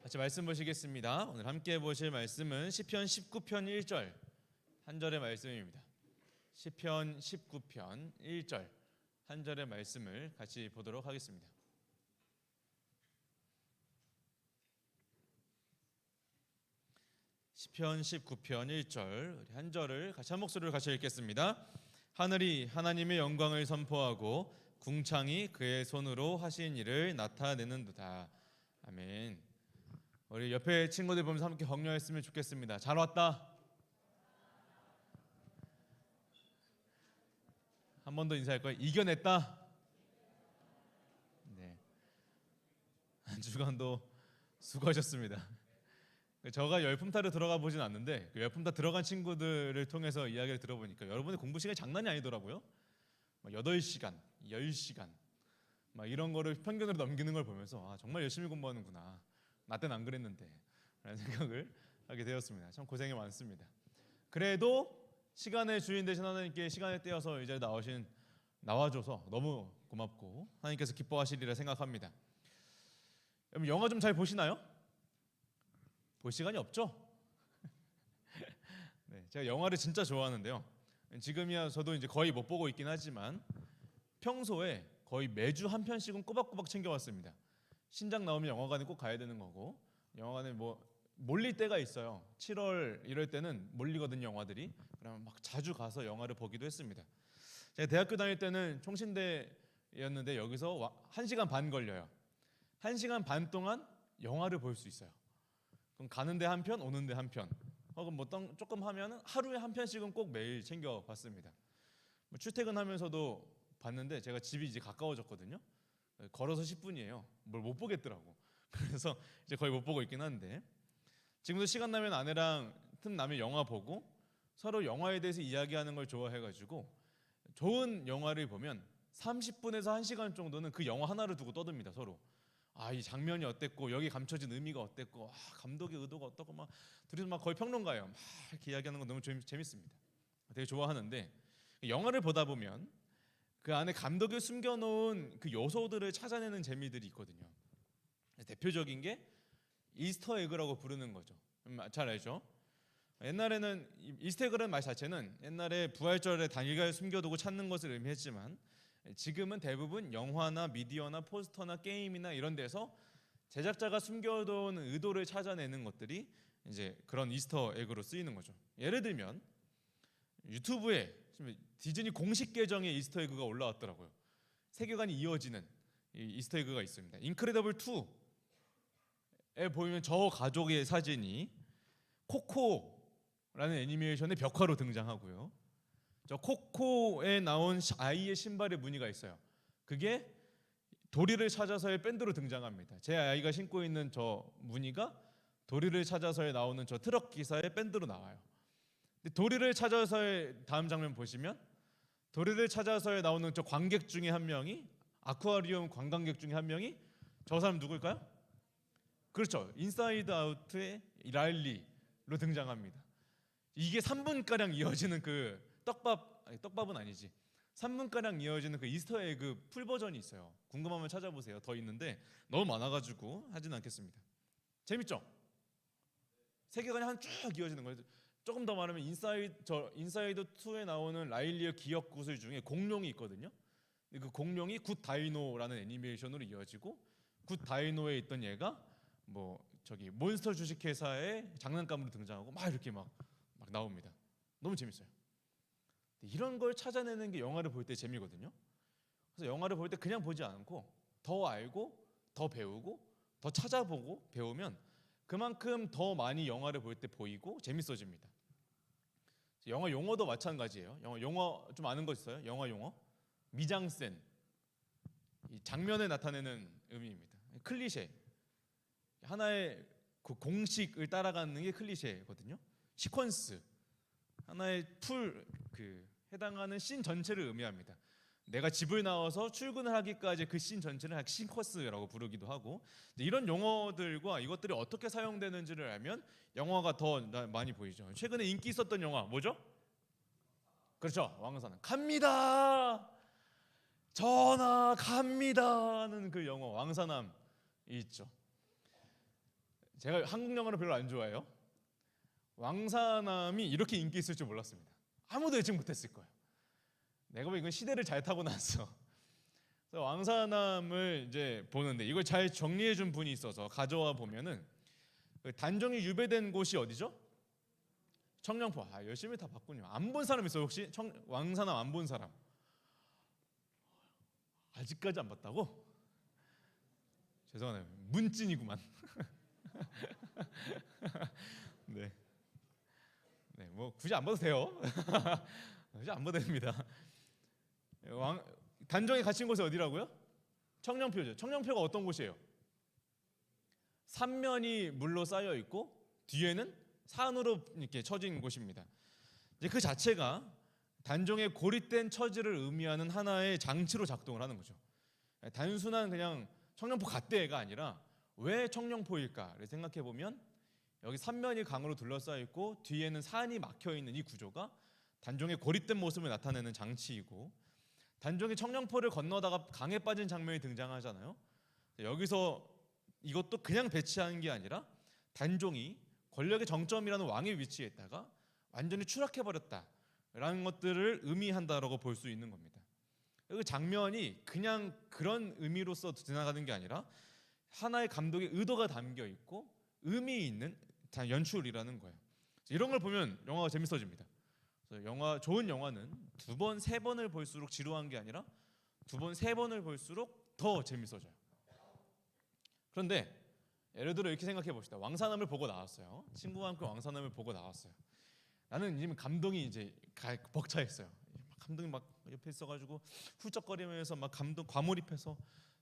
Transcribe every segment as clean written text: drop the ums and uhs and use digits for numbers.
같이 말씀 보시겠습니다. 오늘 함께 보실 말씀은 시편 19편 1절 한 절의 말씀입니다. 시편 19편 1절 한 절의 말씀을 같이 보도록 하겠습니다. 시편 19편 1절 한 절을 같이 한 목소리로 같이 읽겠습니다. 하늘이 하나님의 영광을 선포하고 궁창이 그의 손으로 하신 일을 나타내는도다. 아멘. 우리 옆에 친구들 보면서 함께 격려했으면 좋겠습니다. 잘 왔다. 한 번 더 인사할 거예요. 이겨냈다. 네. 한 주간도 수고하셨습니다. 저가 열품타를 들어가 보진 않는데 그 열품타 들어간 친구들을 통해서 이야기를 들어보니까 여러분의 공부 시간이 장난이 아니더라고요. 8시간, 10시간 막 이런 거를 평균으로 넘기는 걸 보면서 정말 열심히 공부하는구나. 나 때는 안 그랬는데 라는 생각을 하게 되었습니다. 참 고생이 많습니다. 그래도 시간의 주인 되신 하나님께 시간을 떼어서 이 자리에 나와줘서 너무 고맙고 하나님께서 기뻐하시리라 생각합니다. 여러분 영화 좀 잘 보시나요? 볼 시간이 없죠? 네, 제가 영화를 진짜 좋아하는데요. 지금이야 저도 이제 거의 못 보고 있긴 하지만 평소에 거의 매주 한 편씩은 꼬박꼬박 챙겨왔습니다. 신작 나오면 영화관에 꼭 가야 되는 거고, 영화관에 몰릴 때가 있어요. 7월 이럴 때는 몰리거든요, 영화들이. 그러면 막 자주 가서 영화를 보기도 했습니다. 제가 대학교 다닐 때는 총신대였는데 여기서 1시간 반 걸려요. 1시간 반 동안 영화를 볼 수 있어요. 그럼 가는데 한 편, 오는데 한 편, 혹은 조금 하면 하루에 한 편씩은 꼭 매일 챙겨 봤습니다. 출퇴근하면서도 봤는데 제가 집이 이제 가까워졌거든요. 걸어서 10분이에요. 뭘 못 보겠더라고. 그래서 이제 거의 못 보고 있긴 한데 지금도 시간 나면 아내랑 틈 나면 영화 보고 서로 영화에 대해서 이야기하는 걸 좋아해가지고 좋은 영화를 보면 30분에서 1시간 정도는 그 영화 하나를 두고 떠듭니다. 서로. 이 장면이 어땠고 여기 감춰진 의미가 어땠고 감독의 의도가 어떻고 막 둘이서 막 거의 평론가예요. 막 이렇게 이야기하는 건 너무 재밌습니다. 되게 좋아하는데 영화를 보다 보면 그 안에 감독이 숨겨놓은 그 요소들을 찾아내는 재미들이 있거든요. 대표적인 게 이스터 에그라고 부르는 거죠. 잘 알죠? 옛날에는 이스터 에그라는 말 자체는 옛날에 부활절에 당일날 숨겨두고 찾는 것을 의미했지만 지금은 대부분 영화나 미디어나 포스터나 게임이나 이런 데서 제작자가 숨겨둔 의도를 찾아내는 것들이 이제 그런 이스터 에그로 쓰이는 거죠. 예를 들면 유튜브에 디즈니 공식 계정에 이스터 에그가 올라왔더라고요. 세계관이 이어지는 이스터 에그가 있습니다. 인크레더블 2에 보이면 저 가족의 사진이 코코라는 애니메이션의 벽화로 등장하고요. 저 코코에 나온 아이의 신발의 무늬가 있어요. 그게 도리를 찾아서의 밴드로 등장합니다. 제 아이가 신고 있는 저 무늬가 도리를 찾아서에 나오는 저 트럭 기사의 밴드로 나와요. 도리를 찾아서의 다음 장면 보시면 도리를 찾아서에 나오는 저 관객 중에 한 명이 아쿠아리움 관광객 중에 한 명이 저 사람 누굴까요? 그렇죠. 인사이드 아웃의 라일리로 등장합니다. 이게 3분가량 이어지는 그 떡밥은 아니지. 3분가량 이어지는 그 이스터 에그 풀 버전이 있어요. 궁금하면 찾아보세요. 더 있는데 너무 많아가지고 하진 않겠습니다. 재밌죠? 세계관이 한 쭉 이어지는 거예요. 조금 더 말하면 인사이드 2에 나오는 라일리의 기억 구슬 중에 공룡이 있거든요. 그 공룡이 굿 다이노라는 애니메이션으로 이어지고 굿 다이노에 있던 얘가 몬스터 주식회사의 장난감으로 등장하고 막 이렇게 막 나옵니다. 너무 재밌어요. 이런 걸 찾아내는 게 영화를 볼 때 재미거든요. 그래서 영화를 볼 때 그냥 보지 않고 더 알고 더 배우고 더 찾아보고 배우면 그만큼 더 많이 영화를 볼 때 보이고 재밌어집니다. 영화 용어도 마찬가지예요. 영화 용어 좀 아는 거 있어요? 영화 용어? 미장센, 이 장면을 나타내는 의미입니다. 클리셰, 하나의 그 공식을 따라가는 게 클리셰거든요. 시퀀스, 하나의 해당하는 씬 전체를 의미합니다. 내가 집을 나와서 출근을 하기까지 그 씬 전체를 씬커스라고 부르기도 하고, 이런 용어들과 이것들이 어떻게 사용되는지를 알면 영화가 더 많이 보이죠. 최근에 인기 있었던 영화 뭐죠? 그렇죠. 왕산암. 갑니다. 전하 갑니다 하는 그 영화 왕산암이 있죠. 제가 한국 영화를 별로 안 좋아해요. 왕사남이 이렇게 인기 있을 줄 몰랐습니다. 아무도 예측 못했을 거예요. 내가 보기엔 이건 시대를 잘 타고 났어. 그래서 왕사남을 이제 보는데 이걸 잘 정리해 준 분이 있어서 가져와 보면은 단종이 유배된 곳이 어디죠? 청량포. 열심히 다 봤군요. 안 본 사람 있어요 혹시? 왕사남 안 본 사람? 아직까지 안 봤다고? 죄송하네요. 문찐이구만. 네. 네, 뭐 굳이 안 봐도 돼요. 굳이 안 봐도 됩니다. 단종이 갇힌 곳이 어디라고요? 청량표죠. 청량표가 어떤 곳이에요? 삼면이 물로 쌓여 있고 뒤에는 산으로 이렇게 쳐진 곳입니다. 이제 그 자체가 단종의 고립된 처지를 의미하는 하나의 장치로 작동을 하는 거죠. 단순한 그냥 청량포 갓대가 아니라 왜 청량포일까를 생각해 보면 여기 삼면이 강으로 둘러싸여 있고 뒤에는 산이 막혀 있는 이 구조가 단종의 고립된 모습을 나타내는 장치이고, 단종이 청량포를 건너다가 강에 빠진 장면이 등장하잖아요. 여기서 이것도 그냥 배치하는 게 아니라 단종이 권력의 정점이라는 왕의 위치에 있다가 완전히 추락해 버렸다라는 것들을 의미한다라고 볼 수 있는 겁니다. 그 장면이 그냥 그런 의미로서 지나가는 게 아니라 하나의 감독의 의도가 담겨 있고 의미 있는 연출이라는 거예요. 이런 걸 보면 영화가 재밌어집니다. 좋은 영화는 두 번, 세 번을 볼수록 지루한 게 아니라 두 번, 세 번을 볼수록 더 재밌어져요. 그런데 예를 들어 이렇게 생각해 봅시다. 왕사남을 보고 나왔어요. 친구와 함께 왕사남을 보고 나왔어요. 나는 이미 감동이 이제 벅차했어요. 감동이 막 옆에 있어가지고 훌쩍거리면서 막 감동 과몰입해서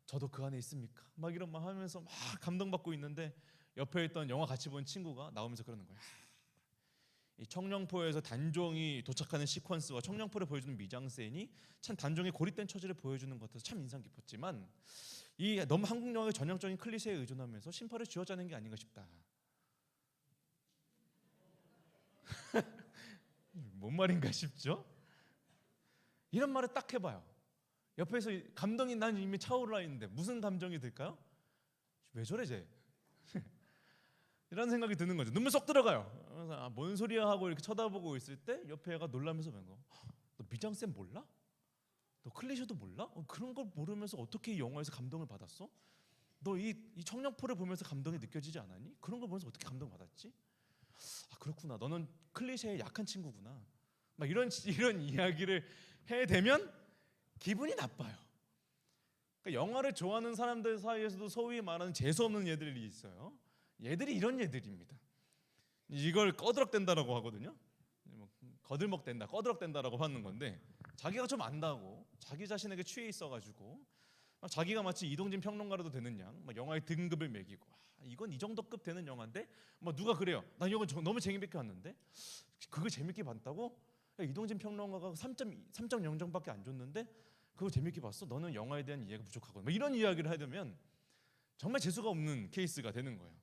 저도 그 안에 있습니까? 막 이런 말 하면서 막 감동받고 있는데 옆에 있던 영화 같이 본 친구가 나오면서 그러는 거야. 이 청량포에서 단종이 도착하는 시퀀스와 청량포를 보여주는 미장센이 참 단종의 고립된 처지를 보여주는 것 같아서 참 인상 깊었지만 이 너무 한국 영화의 전형적인 클리셰에 의존하면서 심파를 쥐어짜는 게 아닌가 싶다. 뭔 말인가 싶죠? 이런 말을 딱 해봐요. 옆에서 감동이 난 이미 차오르라 있는데 무슨 감정이 들까요? 왜 저래 쟤? 이런 생각이 드는 거죠. 눈물 쏙 들어가요. 그래서 뭔 소리야 하고 이렇게 쳐다보고 있을 때 옆에 애가 놀라면서 너 미장센 몰라? 너 클리셰도 몰라? 그런 걸 모르면서 어떻게 이 영화에서 감동을 받았어? 너 이 청량포를 보면서 감동이 느껴지지 않았니? 그런 걸 보면서 어떻게 감동 받았지? 그렇구나. 너는 클리셰에 약한 친구구나. 막 이런 이야기를 해대면 기분이 나빠요. 그러니까 영화를 좋아하는 사람들 사이에서도 소위 말하는 재수 없는 얘들이 있어요. 얘들이 이런 얘들입니다. 이걸 꺼드럭댄다라고 하거든요. 거들먹댄다, 꺼드럭댄다라고 하는 건데 자기가 좀 안다고 자기 자신에게 취해 있어가지고 자기가 마치 이동진 평론가라도 되는 양 영화의 등급을 매기고 이건 이 정도 급 되는 영화인데 누가 그래요. 난 이거 너무 재밌게 봤는데 그걸 재밌게 봤다고? 야, 이동진 평론가가 3.0점밖에 안 줬는데 그거 재밌게 봤어? 너는 영화에 대한 이해가 부족하고 이런 이야기를 하려면 정말 재수가 없는 케이스가 되는 거예요.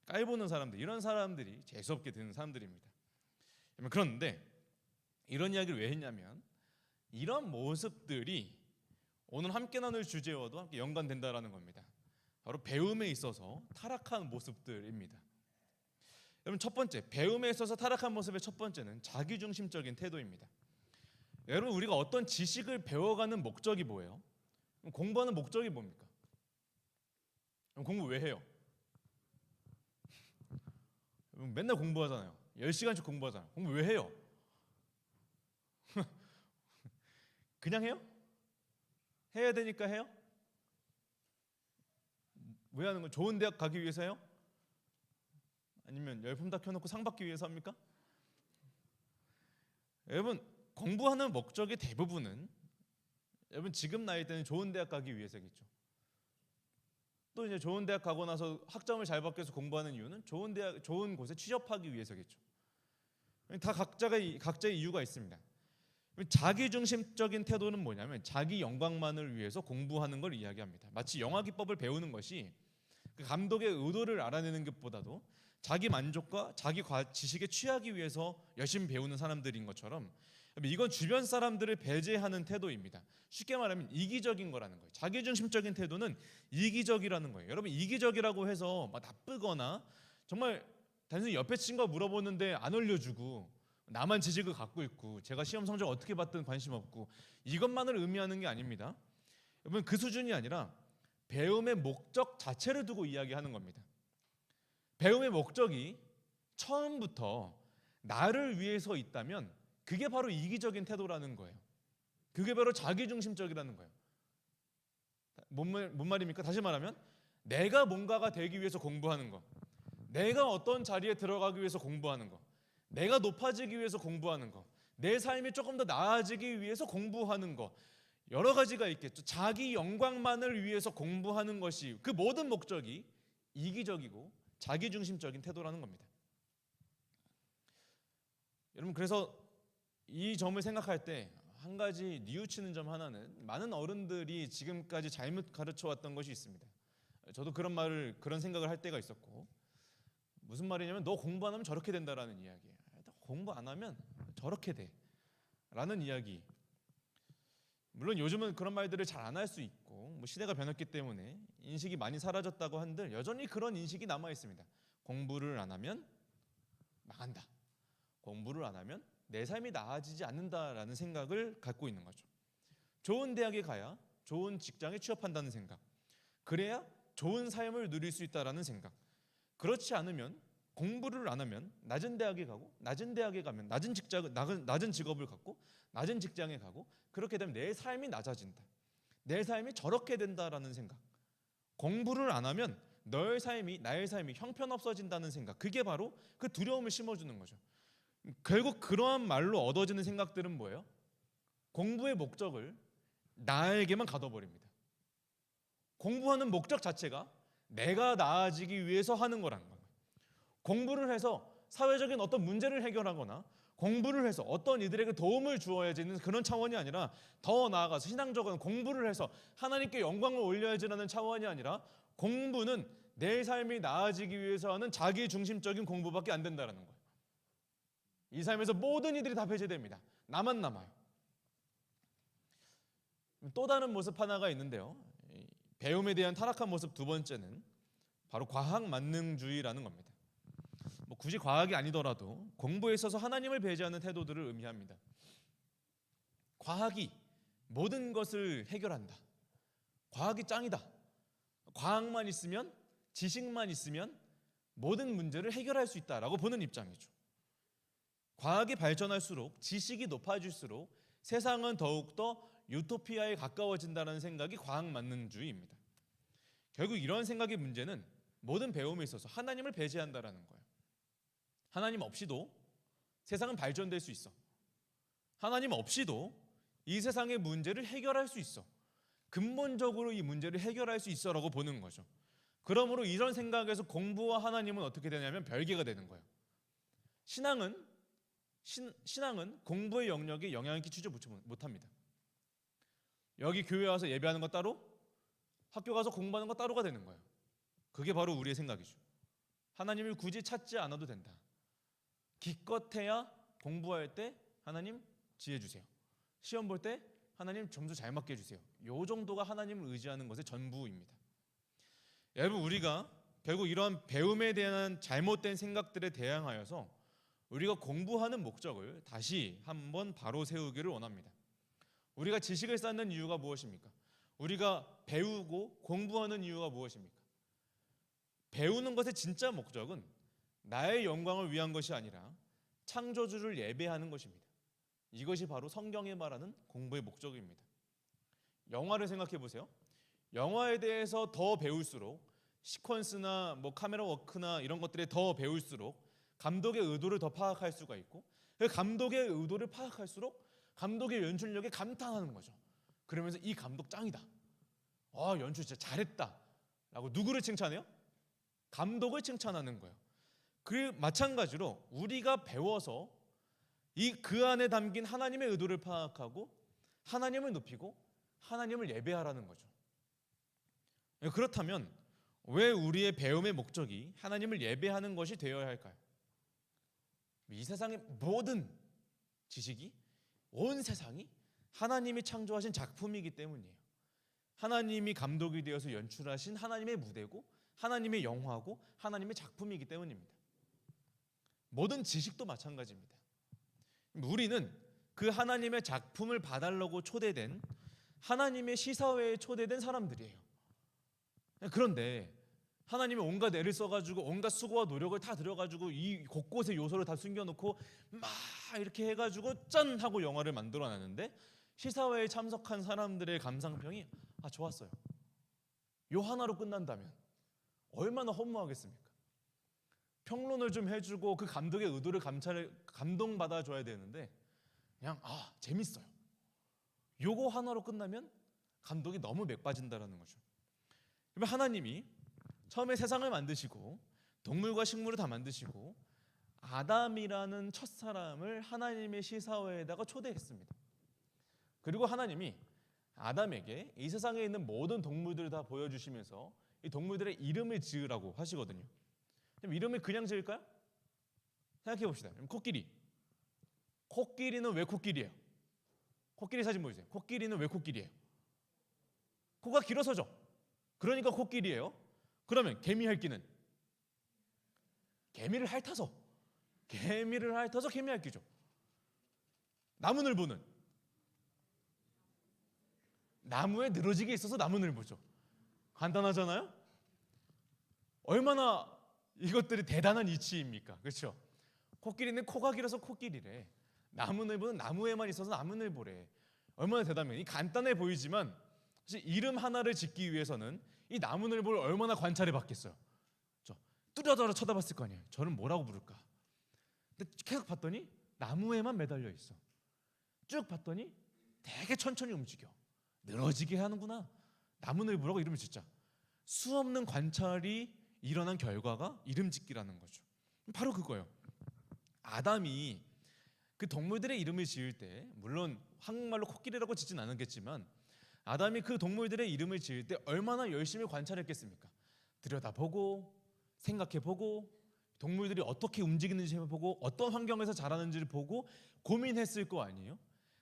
깔보는 사람들, 이런 사람들이 재수없게 되는 사람들입니다. 그런데 이런 이야기를 왜 했냐면 이런 모습들이 오늘 함께 나눌 주제와도 함께 연관된다라는 겁니다. 바로 배움에 있어서 타락한 모습들입니다. 여러분, 첫 번째, 배움에 있어서 타락한 모습의 첫 번째는 자기중심적인 태도입니다. 여러분, 우리가 어떤 지식을 배워가는 목적이 뭐예요? 공부하는 목적이 뭡니까? 공부 왜 해요? 맨날 공부하잖아요. 10시간씩 공부하잖아요. 공부 왜 해요? 그냥 해요? 해야 되니까 해요? 왜 하는 거예요? 좋은 대학 가기 위해서 해요? 아니면 열품 다 켜놓고 상 받기 위해서 합니까? 여러분, 공부하는 목적의 대부분은 여러분 지금 나이 때는 좋은 대학 가기 위해서겠죠. 또 이제 좋은 대학 가고 나서 학점을 잘 받기 위해서 공부하는 이유는 좋은 곳에 취업하기 위해서겠죠. 다 각자의 이유가 있습니다. 자기중심적인 태도는 뭐냐면 자기 영광만을 위해서 공부하는 걸 이야기합니다. 마치 영화 기법을 배우는 것이 그 감독의 의도를 알아내는 것보다도 자기 만족과 자기 지식에 취하기 위해서 열심히 배우는 사람들인 것처럼 이건 주변 사람들을 배제하는 태도입니다. 쉽게 말하면 이기적인 거라는 거예요. 자기중심적인 태도는 이기적이라는 거예요. 여러분, 이기적이라고 해서 나쁘거나 정말 단순히 옆에 친구가 물어보는데 안 알려주고 나만 지식을 갖고 있고 제가 시험 성적 어떻게 봤든 관심 없고 이것만을 의미하는 게 아닙니다. 여러분 그 수준이 아니라 배움의 목적 자체를 두고 이야기하는 겁니다. 배움의 목적이 처음부터 나를 위해서 있다면 그게 바로 이기적인 태도라는 거예요. 그게 바로 자기중심적이라는 거예요. 뭔 말입니까? 다시 말하면 내가 뭔가가 되기 위해서 공부하는 거, 내가 어떤 자리에 들어가기 위해서 공부하는 거, 내가 높아지기 위해서 공부하는 거, 내 삶이 조금 더 나아지기 위해서 공부하는 거, 여러 가지가 있겠죠. 자기 영광만을 위해서 공부하는 것이 그 모든 목적이 이기적이고 자기중심적인 태도라는 겁니다. 여러분 그래서 이 점을 생각할 때 한 가지 뉘우치는 점 하나는 많은 어른들이 지금까지 잘못 가르쳐 왔던 것이 있습니다. 저도 그런 생각을 할 때가 있었고, 무슨 말이냐면 너 공부 안 하면 저렇게 된다라는 이야기예요. 공부 안 하면 저렇게 돼라는 이야기. 물론 요즘은 그런 말들을 잘 안 할 수 있고 뭐 시대가 변했기 때문에 인식이 많이 사라졌다고 한들 여전히 그런 인식이 남아 있습니다. 공부를 안 하면 망한다. 공부를 안 하면 내 삶이 나아지지 않는다라는 생각을 갖고 있는 거죠. 좋은 대학에 가야 좋은 직장에 취업한다는 생각, 그래야 좋은 삶을 누릴 수 있다라는 생각. 그렇지 않으면 공부를 안 하면 낮은 대학에 가고 낮은 대학에 가면 낮은 직업을 갖고 낮은 직장에 가고 그렇게 되면 내 삶이 낮아진다. 내 삶이 저렇게 된다라는 생각. 공부를 안 하면 나의 삶이 형편없어진다는 생각. 그게 바로 그 두려움을 심어주는 거죠. 결국 그러한 말로 얻어지는 생각들은 뭐예요? 공부의 목적을 나에게만 가둬버립니다. 공부하는 목적 자체가 내가 나아지기 위해서 하는 거란 거예요. 공부를 해서 사회적인 어떤 문제를 해결하거나 공부를 해서 어떤 이들에게 도움을 주어야지는 그런 차원이 아니라 더 나아가서 신앙적으로 공부를 해서 하나님께 영광을 올려야지라는 차원이 아니라 공부는 내 삶이 나아지기 위해서 하는 자기중심적인 공부밖에 안 된다는 거예요. 이 삶에서 모든 이들이 다 배제됩니다. 나만 남아요. 또 다른 모습 하나가 있는데요. 배움에 대한 타락한 모습 두 번째는 바로 과학 만능주의라는 겁니다. 뭐 굳이 과학이 아니더라도 공부에 있어서 하나님을 배제하는 태도들을 의미합니다. 과학이 모든 것을 해결한다. 과학이 짱이다. 과학만 있으면, 지식만 있으면 모든 문제를 해결할 수 있다라고 보는 입장이죠. 과학이 발전할수록, 지식이 높아질수록 세상은 더욱더 유토피아에 가까워진다는 생각이 과학 만능주의입니다. 결국 이런 생각의 문제는 모든 배움에 있어서 하나님을 배제한다라는 거예요. 하나님 없이도 세상은 발전될 수 있어. 하나님 없이도 이 세상의 문제를 해결할 수 있어. 근본적으로 이 문제를 해결할 수 있어라고 보는 거죠. 그러므로 이런 생각에서 공부와 하나님은 어떻게 되냐면 별개가 되는 거예요. 신앙은 공부의 영역에 영향을 끼치지 못합니다. 여기 교회 와서 예배하는 거 따로, 학교 가서 공부하는 거 따로가 되는 거예요. 그게 바로 우리의 생각이죠. 하나님을 굳이 찾지 않아도 된다. 기껏해야 공부할 때 하나님 지혜 주세요. 시험 볼 때 하나님 점수 잘 맞게 해주세요. 요 정도가 하나님을 의지하는 것의 전부입니다. 여러분 우리가 결국 이러한 배움에 대한 잘못된 생각들에 대항하여서 우리가 공부하는 목적을 다시 한번 바로 세우기를 원합니다. 우리가 지식을 쌓는 이유가 무엇입니까? 우리가 배우고 공부하는 이유가 무엇입니까? 배우는 것의 진짜 목적은 나의 영광을 위한 것이 아니라 창조주를 예배하는 것입니다. 이것이 바로 성경이 말하는 공부의 목적입니다. 영화를 생각해 보세요. 영화에 대해서 더 배울수록 시퀀스나 카메라 워크나 이런 것들에 더 배울수록 감독의 의도를 더 파악할 수가 있고, 감독의 의도를 파악할수록 감독의 연출력에 감탄하는 거죠. 그러면서 이 감독 짱이다. 연출 진짜 잘했다. 라고 누구를 칭찬해요? 감독을 칭찬하는 거예요. 그 마찬가지로 우리가 배워서 그 안에 담긴 하나님의 의도를 파악하고 하나님을 높이고 하나님을 예배하라는 거죠. 그렇다면 왜 우리의 배움의 목적이 하나님을 예배하는 것이 되어야 할까요? 이 세상의 모든 지식이, 온 세상이 하나님이 창조하신 작품이기 때문이에요. 하나님이 감독이 되어서 연출하신 하나님의 무대고 하나님의 영화고 하나님의 작품이기 때문입니다. 모든 지식도 마찬가지입니다. 우리는 그 하나님의 작품을 봐달라고 초대된 하나님의 시사회에 초대된 사람들이에요. 그런데 하나님이 온갖 애를 써가지고 온갖 수고와 노력을 다 들여가지고 이 곳곳에 요소를 다 숨겨놓고 막 이렇게 해가지고 짠 하고 영화를 만들어놨는데 시사회에 참석한 사람들의 감상평이 좋았어요. 요 하나로 끝난다면 얼마나 허무하겠습니까? 평론을 좀 해주고 그 감독의 의도를 감동받아줘야 되는데 그냥 재밌어요. 요거 하나로 끝나면 감독이 너무 맥 빠진다라는 거죠. 그러면 하나님이 처음에 세상을 만드시고 동물과 식물을 다 만드시고 아담이라는 첫사람을 하나님의 시사회에다가 초대했습니다. 그리고 하나님이 아담에게 이 세상에 있는 모든 동물들을 다 보여주시면서 이 동물들의 이름을 지으라고 하시거든요. 그럼 이름을 그냥 지을까요? 생각해 봅시다. 코끼리. 코끼리는 왜 코끼리예요? 코끼리 사진 보여주세요. 코끼리는 왜 코끼리예요? 코가 길어서죠. 그러니까 코끼리예요. 그러면 개미핥기는? 개미를 핥아서 개미핥기죠. 나무늘보는? 나무에 늘어지게 있어서 나무늘보죠. 간단하잖아요? 얼마나 이것들이 대단한 이치입니까? 그렇죠? 코끼리는 코가 길어서 코끼리래. 나무늘보는 나무에만 있어서 나무늘보래. 얼마나 대단해요. 이 간단해 보이지만 사실 이름 하나를 짓기 위해서는 이 나무늘보를 얼마나 관찰해 봤겠어요. 뚜렷하게 쳐다봤을 거 아니에요. 저를 뭐라고 부를까? 근데 계속 봤더니 나무에만 매달려 있어. 쭉 봤더니 되게 천천히 움직여. 늘어지게 하는구나. 나무늘보라고 이름을 짓자. 수없는 관찰이 일어난 결과가 이름 짓기라는 거죠. 바로 그거예요. 아담이 그 동물들의 이름을 지을 때 물론 한국말로 코끼리라고 짓진 않았겠지만 아담이 그 동물들의 이름을 지을 때 얼마나 열심히 관찰했겠습니까? 들여다보고 생각해보고 동물들이 어떻게 움직이는지 해보고 어떤 환경에서 자라는지를 보고 고민했을 거 아니에요?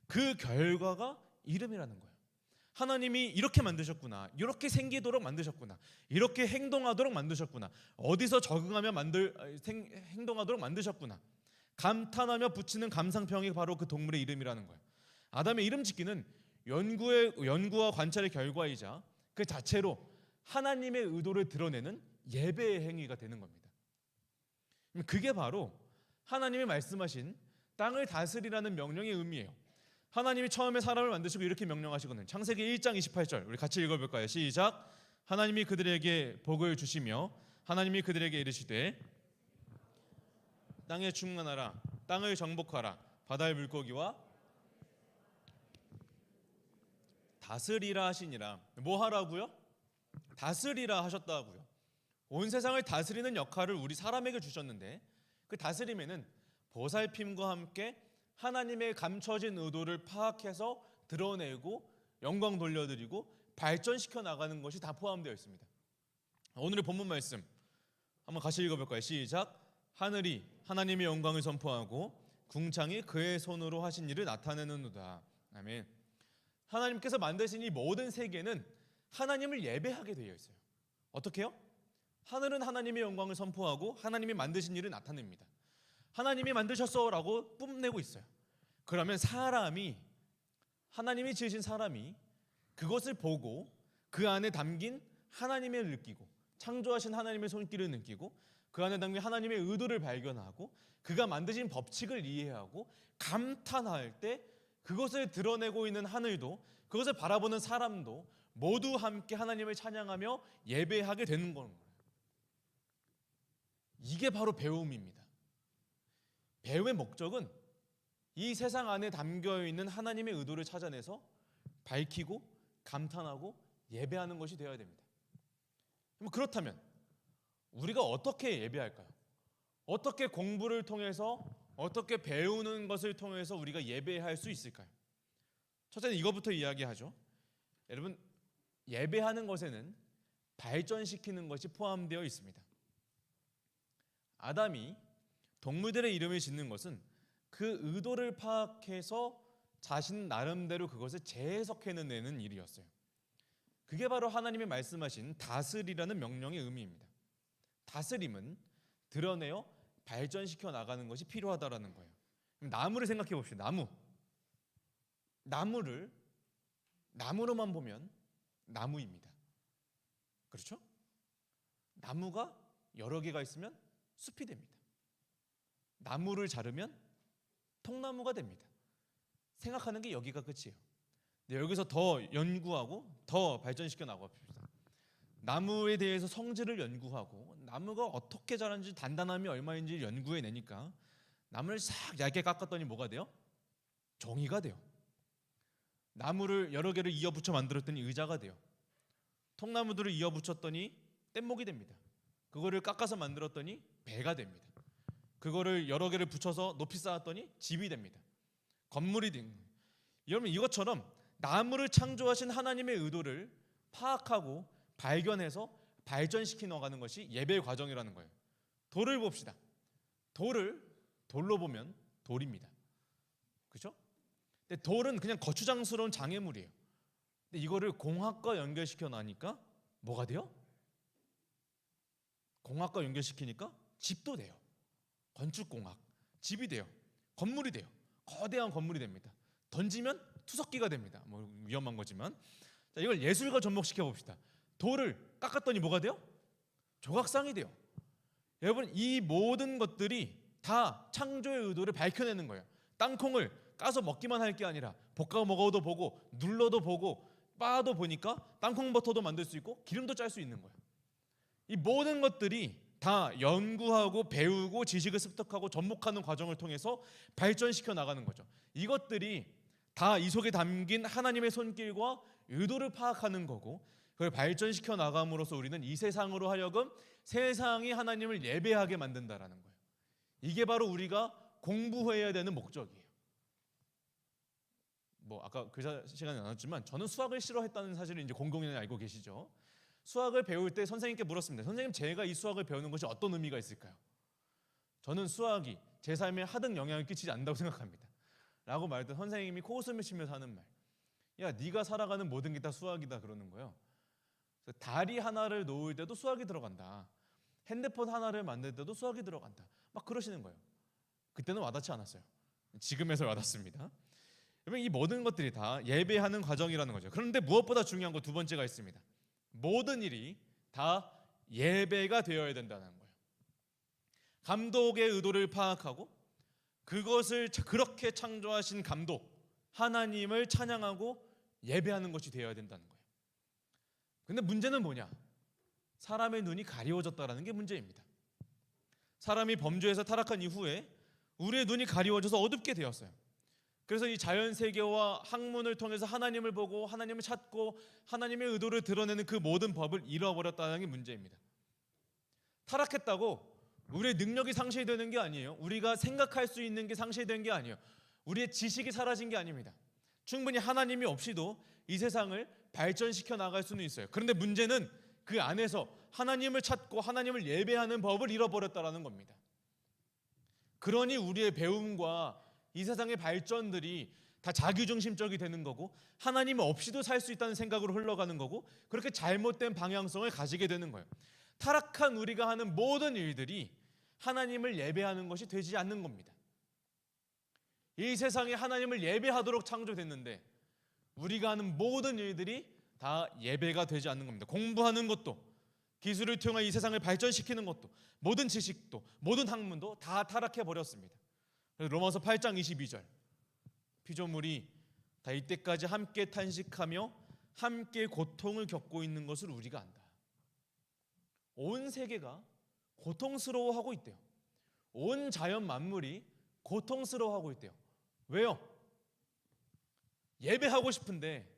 그 결과가 이름이라는 거예요. 하나님이 이렇게 만드셨구나, 이렇게 생기도록 만드셨구나, 이렇게 행동하도록 만드셨구나, 어디서 적응하며 행동하도록 만드셨구나, 감탄하며 붙이는 감상평이 바로 그 동물의 이름이라는 거예요. 아담의 이름 짓기는 연구와 관찰의 결과이자 그 자체로 하나님의 의도를 드러내는 예배의 행위가 되는 겁니다. 그게 바로 하나님이 말씀하신 땅을 다스리라는 명령의 의미예요. 하나님이 처음에 사람을 만드시고 이렇게 명령하시거든요. 창세기 1장 28절 우리 같이 읽어볼까요? 시작. 하나님이 그들에게 복을 주시며 하나님이 그들에게 이르시되 땅에 충만하라, 땅을 정복하라, 바다의 물고기와 다스리라 하시니라. 뭐 하라고요? 다스리라 하셨다고요. 온 세상을 다스리는 역할을 우리 사람에게 주셨는데 그 다스림에는 보살핌과 함께 하나님의 감춰진 의도를 파악해서 드러내고 영광 돌려드리고 발전시켜 나가는 것이 다 포함되어 있습니다. 오늘의 본문 말씀 한번 같이 읽어볼까요? 시작. 하늘이 하나님의 영광을 선포하고 궁창이 그의 손으로 하신 일을 나타내는도다. 아멘. 하나님께서 만드신 이 모든 세계는 하나님을 예배하게 되어 있어요. 어떻게요? 하늘은 하나님의 영광을 선포하고 하나님이 만드신 일을 나타냅니다. 하나님이 만드셨어라고 뽐내고 있어요. 그러면 하나님이 지으신 사람이 그것을 보고 그 안에 담긴 하나님을 느끼고 창조하신 하나님의 손길을 느끼고 그 안에 담긴 하나님의 의도를 발견하고 그가 만드신 법칙을 이해하고 감탄할 때 그것을 드러내고 있는 하늘도 그것을 바라보는 사람도 모두 함께 하나님을 찬양하며 예배하게 되는 거예요. 이게 바로 배움입니다. 배움의 목적은 이 세상 안에 담겨있는 하나님의 의도를 찾아내서 밝히고 감탄하고 예배하는 것이 되어야 됩니다. 그렇다면 우리가 어떻게 예배할까요? 어떻게 공부를 통해서 어떻게 배우는 것을 통해서 우리가 예배할 수 있을까요? 첫째는 이것부터 이야기하죠. 여러분, 예배하는 것에는 발전시키는 것이 포함되어 있습니다. 아담이 동물들의 이름을 짓는 것은 그 의도를 파악해서 자신 나름대로 그것을 재해석해내는 일이었어요. 그게 바로 하나님이 말씀하신 다스리라는 명령의 의미입니다. 다스림은 드러내어 발전시켜 나가는 것이 필요하다라는 거예요. 나무를 생각해 봅시다. 나무를 나무로만 보면 나무입니다. 그렇죠? 나무가 여러 개가 있으면 숲이 됩니다. 나무를 자르면 통나무가 됩니다. 생각하는 게 여기가 끝이에요. 근데 여기서 더 연구하고 더 발전시켜 나가봅시다. 나무에 대해서 성질을 연구하고 나무가 어떻게 자라는지 단단함이 얼마인지 연구해내니까 나무를 싹 얇게 깎았더니 뭐가 돼요? 종이가 돼요. 나무를 여러 개를 이어붙여 만들었더니 의자가 돼요. 통나무들을 이어붙였더니 뗏목이 됩니다. 그거를 깎아서 만들었더니 배가 됩니다. 그거를 여러 개를 붙여서 높이 쌓았더니 집이 됩니다. 건물이 됩니다. 여러분, 이것처럼 나무를 창조하신 하나님의 의도를 파악하고 발견해서 발전시켜 나가는 것이 예배의 과정이라는 거예요. 돌을 봅시다. 돌로 보면 돌입니다. 그렇죠? 근데 돌은 그냥 거추장스러운 장애물이에요. 근데 이거를 공학과 연결시켜 나니까 뭐가 돼요? 공학과 연결시키니까 집도 돼요. 건축공학, 집이 돼요. 건물이 돼요. 거대한 건물이 됩니다. 던지면 투석기가 됩니다. 뭐 위험한 거지만, 자, 이걸 예술과 접목시켜 봅시다. 돌을 깎았더니 뭐가 돼요? 조각상이 돼요. 여러분, 이 모든 것들이 다 창조의 의도를 밝혀내는 거예요. 땅콩을 까서 먹기만 할 게 아니라 볶아 먹어도 보고 눌러도 보고 빻아도 보니까 땅콩버터도 만들 수 있고 기름도 짤 수 있는 거예요. 이 모든 것들이 다 연구하고 배우고 지식을 습득하고 접목하는 과정을 통해서 발전시켜 나가는 거죠. 이것들이 다 이 속에 담긴 하나님의 손길과 의도를 파악하는 거고, 그걸 발전시켜 나감으로써 우리는 이 세상으로 하여금 세상이 하나님을 예배하게 만든다라는 거예요. 이게 바로 우리가 공부해야 되는 목적이에요. 뭐 아까 그 시간에 나눴지만 저는 수학을 싫어했다는 사실을 이제 공공연히 알고 계시죠. 수학을 배울 때 선생님께 물었습니다. 선생님, 제가 이 수학을 배우는 것이 어떤 의미가 있을까요? 저는 수학이 제 삶에 하등 영향을 끼치지 않는다고 생각합니다. 라고 말했더니 선생님이 코웃음을 치면서 하는 말, 야, 네가 살아가는 모든 게 다 수학이다 그러는 거예요. 다리 하나를 놓을 때도 수학이 들어간다. 핸드폰 하나를 만들 때도 수학이 들어간다. 막 그러시는 거예요. 그때는 와닿지 않았어요. 지금에서 와닿습니다. 여러분, 이 모든 것들이 다 예배하는 과정이라는 거죠. 그런데 무엇보다 중요한 거 두 번째가 있습니다. 모든 일이 다 예배가 되어야 된다는 거예요. 감독의 의도를 파악하고 그것을 그렇게 창조하신 감독 하나님을 찬양하고 예배하는 것이 되어야 된다는 거예요. 근데 문제는 뭐냐? 사람의 눈이 가리워졌다라는 게 문제입니다. 사람이 범죄에서 타락한 이후에 우리의 눈이 가리워져서 어둡게 되었어요. 그래서 이 자연 세계와 학문을 통해서 하나님을 보고 하나님을 찾고 하나님의 의도를 드러내는 그 모든 법을 잃어버렸다는 게 문제입니다. 타락했다고 우리의 능력이 상실되는 게 아니에요. 우리가 생각할 수 있는 게 상실된 게 아니에요. 우리의 지식이 사라진 게 아닙니다. 충분히 하나님이 없이도 이 세상을 발전시켜 나갈 수는 있어요. 그런데 문제는 그 안에서 하나님을 찾고 하나님을 예배하는 법을 잃어버렸다는 겁니다. 그러니 우리의 배움과 이 세상의 발전들이 다 자기중심적이 되는 거고 하나님 없이도 살 수 있다는 생각으로 흘러가는 거고 그렇게 잘못된 방향성을 가지게 되는 거예요. 타락한 우리가 하는 모든 일들이 하나님을 예배하는 것이 되지 않는 겁니다. 이 세상에 하나님을 예배하도록 창조됐는데 우리가 하는 모든 일들이 다 예배가 되지 않는 겁니다. 공부하는 것도, 기술을 통해 이 세상을 발전시키는 것도, 모든 지식도, 모든 학문도 다 타락해 버렸습니다. 로마서 8장 22절, 피조물이 다 이때까지 함께 탄식하며 함께 고통을 겪고 있는 것을 우리가 안다. 온 세계가 고통스러워하고 있대요. 온 자연 만물이 고통스러워하고 있대요. 왜요? 예배하고 싶은데,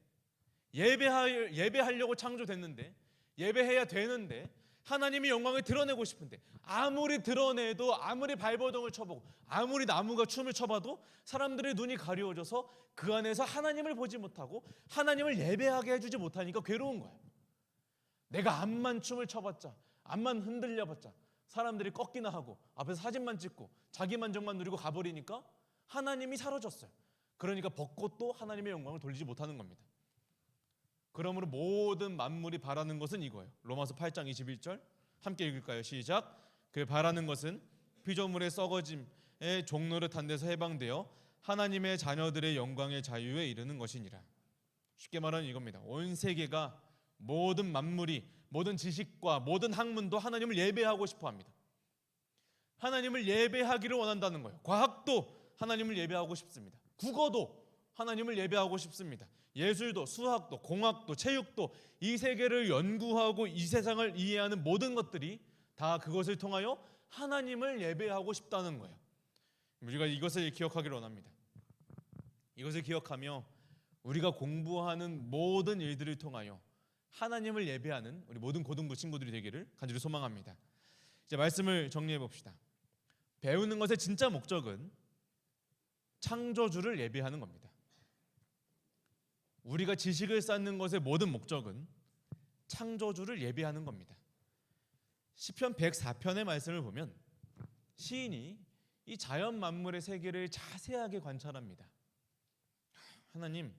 예배하려고 창조됐는데, 예배해야 되는데, 하나님의 영광을 드러내고 싶은데 아무리 드러내도 아무리 발버둥을 쳐보고 아무리 나무가 춤을 춰봐도 사람들의 눈이 가려워져서 그 안에서 하나님을 보지 못하고 하나님을 예배하게 해주지 못하니까 괴로운 거예요. 내가 암만 춤을 춰봤자, 암만 흔들려봤자 사람들이 꺾이나 하고 앞에서 사진만 찍고 자기 만족만 누리고 가버리니까 하나님이 사라졌어요. 그러니까 벚꽃도 하나님의 영광을 돌리지 못하는 겁니다. 그러므로 모든 만물이 바라는 것은 이거예요. 로마서 8장 21절 함께 읽을까요? 시작. 그 바라는 것은 피조물의 썩어짐의 종노릇한 데서 해방되어 하나님의 자녀들의 영광의 자유에 이르는 것이니라. 쉽게 말하면 이겁니다. 온 세계가, 모든 만물이, 모든 지식과 모든 학문도 하나님을 예배하고 싶어 합니다. 하나님을 예배하기를 원한다는 거예요. 과학도 하나님을 예배하고 싶습니다. 국어도 하나님을 예배하고 싶습니다. 예술도, 수학도, 공학도, 체육도, 이 세계를 연구하고 이 세상을 이해하는 모든 것들이 다 그것을 통하여 하나님을 예배하고 싶다는 거예요. 우리가 이것을 기억하기를 원합니다. 이것을 기억하며 우리가 공부하는 모든 일들을 통하여 하나님을 예배하는 우리 모든 고등부 친구들이 되기를 간절히 소망합니다. 이제 말씀을 정리해 봅시다. 배우는 것의 진짜 목적은 창조주를 예배하는 겁니다. 우리가 지식을 쌓는 것의 모든 목적은 창조주를 예배하는 겁니다. 시편 104편의 말씀을 보면 시인이 이 자연 만물의 세계를 자세하게 관찰합니다. 하나님,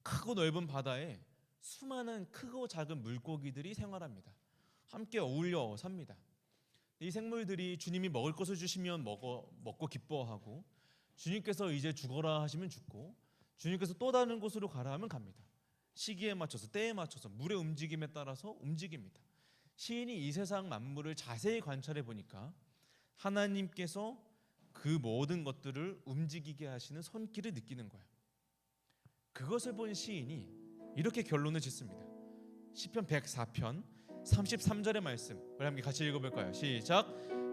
크고 넓은 바다에 수많은 크고 작은 물고기들이 생활합니다. 함께 어울려 삽니다. 이 생물들이 주님이 먹을 것을 주시면 먹고 기뻐하고, 주님께서 이제 죽어라 하시면 죽고, 주님께서 또 다른 곳으로 가라 하면 갑니다. 시기에 맞춰서, 때에 맞춰서, 물의 움직임에 따라서 움직입니다. 시인이 이 세상 만물을 자세히 관찰해 보니까 하나님께서 그 모든 것들을 움직이게 하시는 손길을 느끼는 거예요. 그것을 본 시인이 이렇게 결론을 짓습니다. 시편 104편 33절의 말씀을 함께 같이 읽어볼까요? 시작.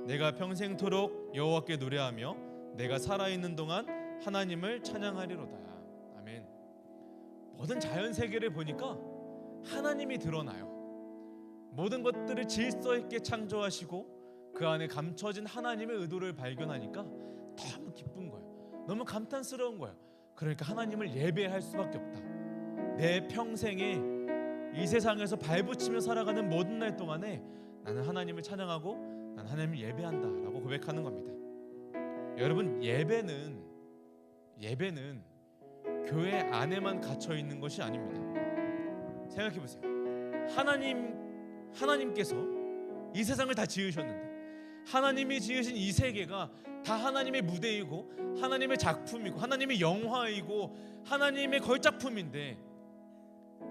내가 평생토록 여호와께 노래하며 내가 살아있는 동안 하나님을 찬양하리로다. 아멘. 모든 자연 세계를 보니까 하나님이 드러나요. 모든 것들을 질서 있게 창조하시고 그 안에 감춰진 하나님의 의도를 발견하니까 너무 기쁜 거예요. 너무 감탄스러운 거예요. 그러니까 하나님을 예배할 수밖에 없다. 내 평생에 이 세상에서 발붙이며 살아가는 모든 날 동안에 나는 하나님을 찬양하고 나는 하나님을 예배한다 라고 고백하는 겁니다. 여러분, 예배는 교회 안에만 갇혀 있는 것이 아닙니다. 생각해 보세요. 하나님께서 이 세상을 다 지으셨는데, 하나님이 지으신 이 세계가 다 하나님의 무대이고 하나님의 작품이고 하나님의 영화이고 하나님의 걸작품인데,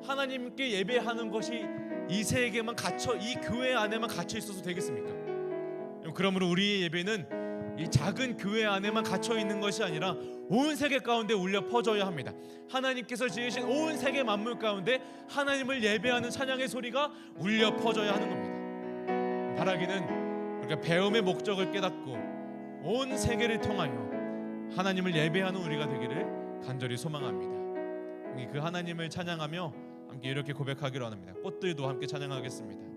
하나님께 예배하는 것이 이 세계에만 갇혀, 이 교회 안에만 갇혀 있어서 되겠습니까? 그러므로 우리의 예배는 이 작은 교회 안에만 갇혀 있는 것이 아니라 온 세계 가운데 울려 퍼져야 합니다. 하나님께서 지으신 온 세계 만물 가운데 하나님을 예배하는 찬양의 소리가 울려 퍼져야 하는 겁니다. 바라기는 우리가 배움의 목적을 깨닫고 온 세계를 통하여 하나님을 예배하는 우리가 되기를 간절히 소망합니다. 그 하나님을 찬양하며 함께 이렇게 고백하기로 합니다. 꽃들도 함께 찬양하겠습니다.